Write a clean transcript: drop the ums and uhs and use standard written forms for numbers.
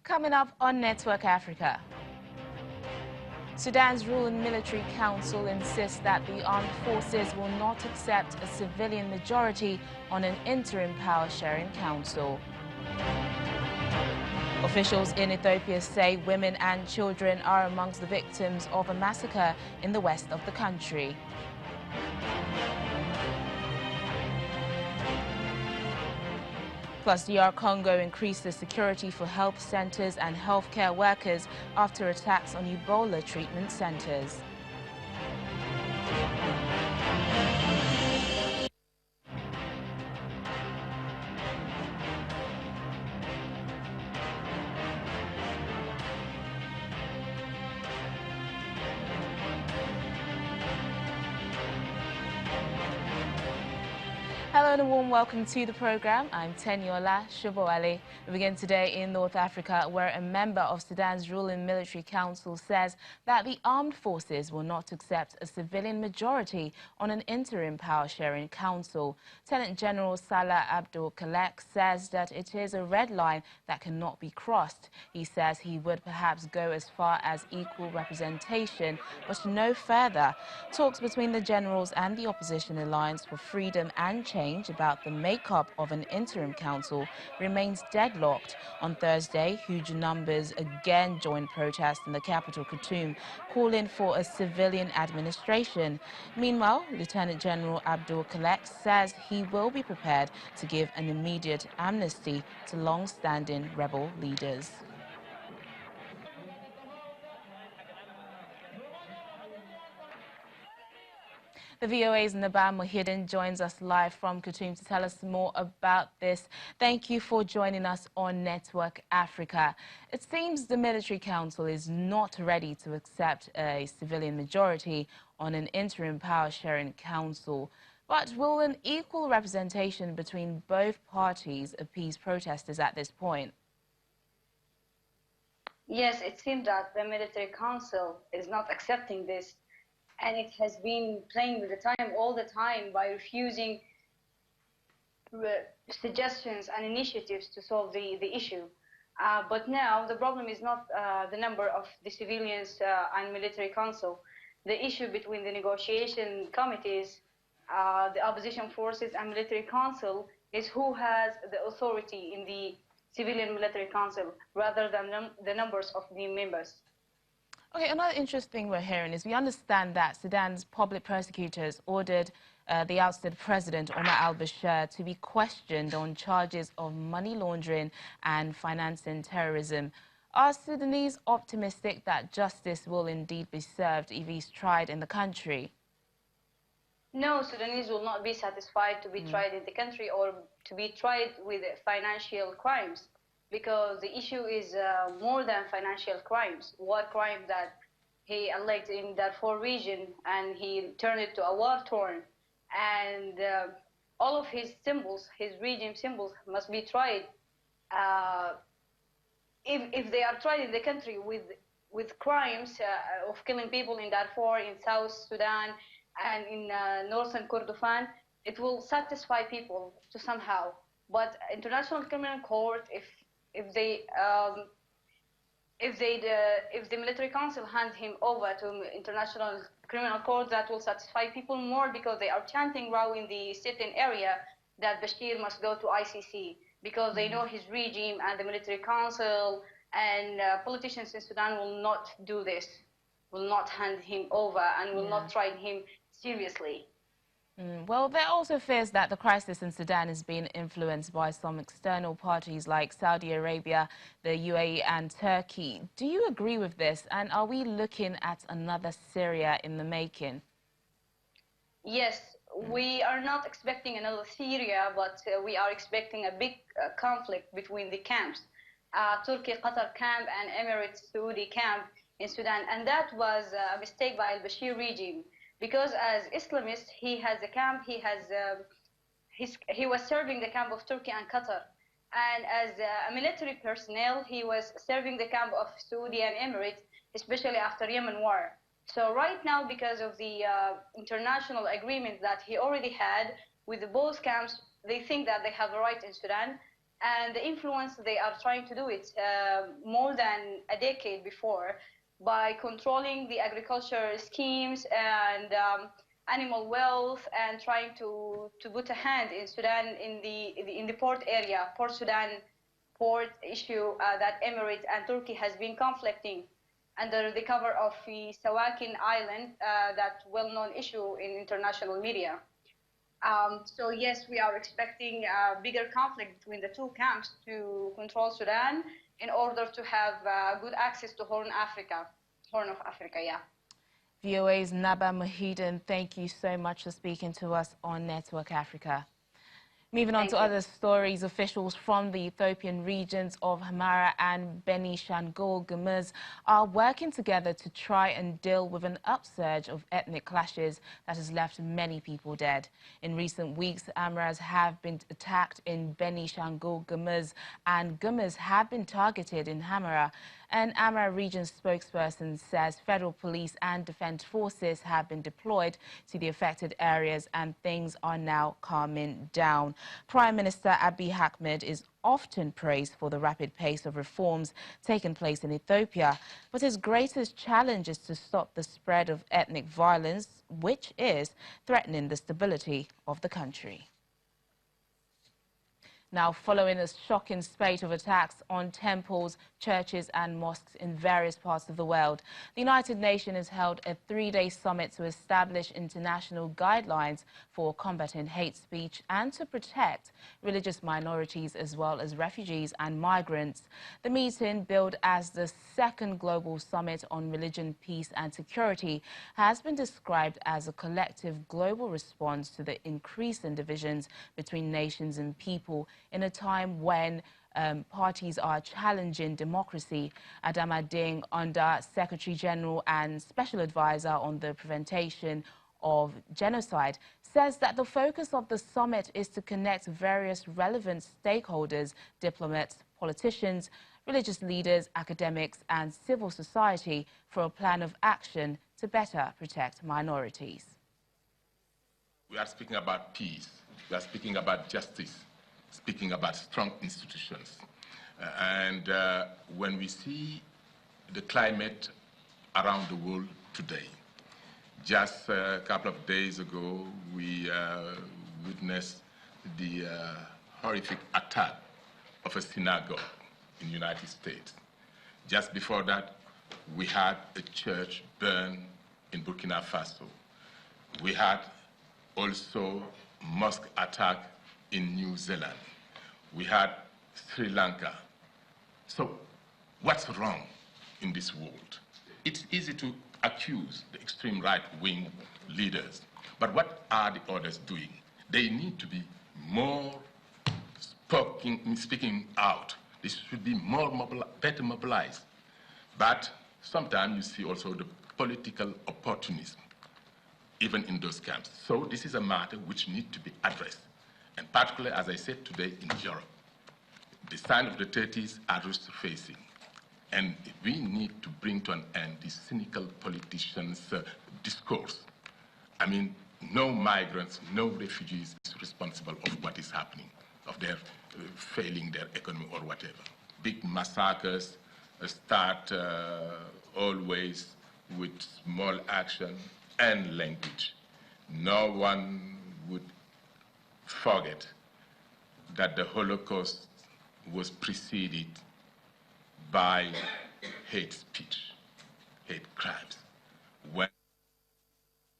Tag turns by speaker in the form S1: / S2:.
S1: Coming up on Network Africa. Sudan's ruling military council insists that the armed forces will not accept a civilian majority on an interim power-sharing council. Officials in Ethiopia say women and children are amongst the victims of a massacre in the west of the country. Plus, DR Congo increases security for health centers and healthcare workers after attacks on Ebola treatment centers. Hello and a warm welcome to the program. I'm Tenyola Shoboale. We begin today in North Africa, where a member of Sudan's ruling military council says that the armed forces will not accept a civilian majority on an interim power-sharing council. Lieutenant General Salah Abdul Khalek says that it is a red line that cannot be crossed. He says he would perhaps go as far as equal representation, but no further. Talks between the generals and the opposition Alliance for Freedom and Change about the makeup of an interim council remains deadlocked. On Thursday, huge numbers again joined protests in the capital Khartoum, calling for a civilian administration. Meanwhile, Lieutenant General Abdul Khalek says he will be prepared to give an immediate amnesty to long-standing rebel leaders. The VOA's Nabam Mohidin joins us live from Khartoum to tell us more about this. Thank you for joining us on Network Africa. It seems the military council is not ready to accept a civilian majority on an interim power-sharing council. But will an equal representation between both parties appease protesters at this point?
S2: Yes, it seems that the military council is not accepting this. And it has been playing with the time all the time by refusing suggestions and initiatives to solve the issue. But now the problem is not the number of the civilians and military council. The issue between the negotiation committees, the opposition forces and military council is who has the authority in the civilian military council rather than the numbers of the members.
S1: Okay, another interesting thing we're hearing is we understand that Sudan's public prosecutors ordered the ousted president, Omar al-Bashir, to be questioned on charges of money laundering and financing terrorism. Are Sudanese optimistic that justice will indeed be served if he's tried in the country?
S2: No, Sudanese will not be satisfied to be tried in the country or to be tried with financial crimes. Because the issue is more than financial crimes, war crime that he alleged in Darfur region, and he turned it to a war torn. And all of his symbols, his regime symbols, must be tried. If they are tried in the country with crimes of killing people in Darfur, in South Sudan, and in northern Kordofan, it will satisfy people to somehow. But International Criminal Court, if the military council hands him over to International Criminal Court, that will satisfy people more, because they are chanting now in the sitting area that Bashir must go to ICC, because they know his regime and the military council and politicians in Sudan will not do this, will not hand him over and will not try him seriously.
S1: Well, there are also fears that the crisis in Sudan is being influenced by some external parties like Saudi Arabia, the UAE and Turkey. Do you agree with this? And are we looking at another Syria in the making?
S2: Yes, we are not expecting another Syria, but we are expecting a big conflict between the camps, Turkey, Qatar camp and Emirates Saudi camp in Sudan. And that was a mistake by al-Bashir regime. Because as Islamist, he has a camp, he was serving the camp of Turkey and Qatar. And as a military personnel, he was serving the camp of Saudi and Emirates, especially after Yemen war. So right now, because of the international agreement that he already had with both camps, they think that they have a right in Sudan. and the influence they are trying to do it more than a decade before by controlling the agriculture schemes and animal wealth, and trying to put a hand in Sudan in the port area, Port Sudan port issue that Emirates and Turkey has been conflicting under the cover of the Sawakin Island, that well-known issue in international media. So yes, we are expecting a bigger conflict between the two camps to control Sudan in order to have good access to Horn of Africa, yeah.
S1: VOA's Naba Muhidin, thank you so much for speaking to us on Network Africa. Moving on to other stories, officials from the Ethiopian regions of Hamara and Benishangul Gumuz are working together to try and deal with an upsurge of ethnic clashes that has left many people dead. In recent weeks, Amaras have been attacked in Benishangul Gumuz and Gumuz have been targeted in Hamara. An Amara region spokesperson says federal police and defense forces have been deployed to the affected areas and things are now calming down. Prime Minister Abiy Ahmed is often praised for the rapid pace of reforms taking place in Ethiopia, but his greatest challenge is to stop the spread of ethnic violence, which is threatening the stability of the country. Now, following a shocking spate of attacks on temples, churches and mosques in various parts of the world, the United Nations has held a 3-day summit to establish international guidelines for combating hate speech and to protect religious minorities as well as refugees and migrants. The meeting, billed as the second global summit on religion, peace and security, has been described as a collective global response to the increasing divisions between nations and people in a time when parties are challenging democracy. Adama Ding, Under Secretary General and Special Advisor on the Prevention of Genocide, says that the focus of the summit is to connect various relevant stakeholders, diplomats, politicians, religious leaders, academics and civil society for a plan of action to better protect minorities.
S3: We are speaking about peace. We are speaking about justice, speaking about strong institutions. When we see the climate around the world today, just a couple of days ago, we witnessed the horrific attack of a synagogue in the United States. Just before that, we had a church burned in Burkina Faso. We had also mosque attack in New Zealand. We had Sri Lanka. So what's wrong in this world? It's easy to accuse the extreme right-wing leaders, but what are the others doing? They need to be more speaking out. They should be better mobilized. But sometimes you see also the political opportunism, even in those camps. So this is a matter which needs to be addressed. And particularly, as I said today, in Europe, the sign of the 30s are resurfacing. And we need to bring to an end this cynical politicians' discourse. I mean, no migrants, no refugees is responsible of what is happening, of their failing their economy or whatever. Big massacres start always with small action and language. No one would forget that the Holocaust was preceded by hate speech, hate crimes.